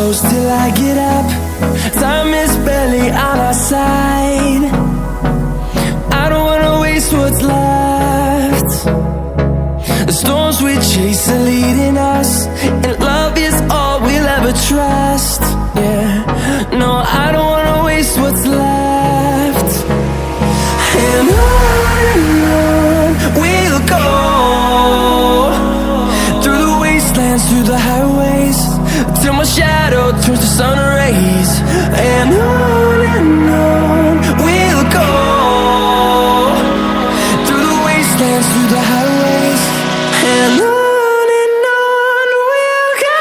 close till I get up. Time is barely on our side. I don't wanna waste what's left. The storms we chase are leading us, and love is all we'll ever trust. Yeah, no, I don't wanna waste what's left. And on we'll go, through the wastelands, through the highways, till my shadow turns to sun rays. And on we'll go, through the wastelands, through the highways, and on we'll go.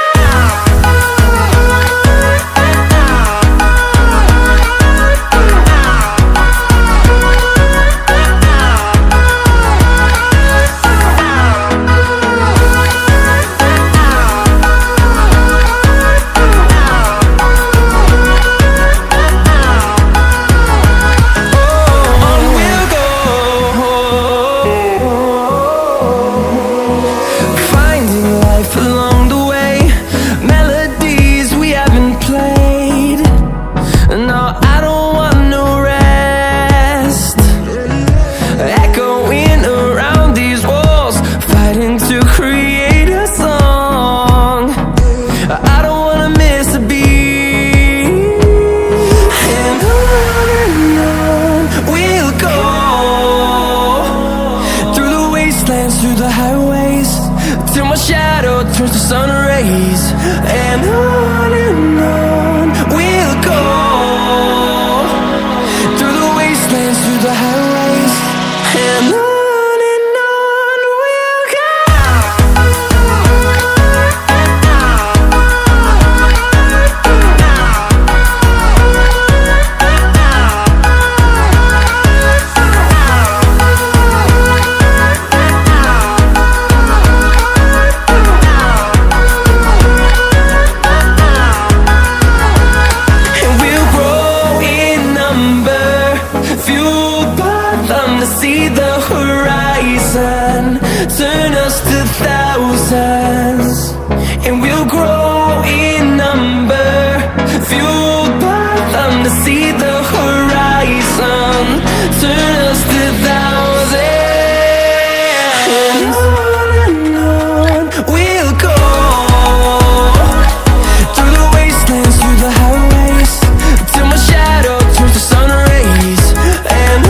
Through the highways, till my shadow turns to sun rays. And on we'll go, through the wastelands, through the highways, and on we'll go. See the horizon, turn us to thousands, and we'll grow in number, fueled by them. To see the horizon, turn us to thousands, and on we'll go, through the wastelands, through the highways, till my shadow turns to sun rays. And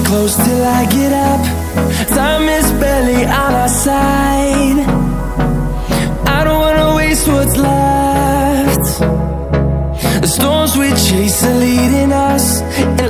close till I get up. Time is barely on our side. I don't wanna waste what's left. The storms we chase are leading us, and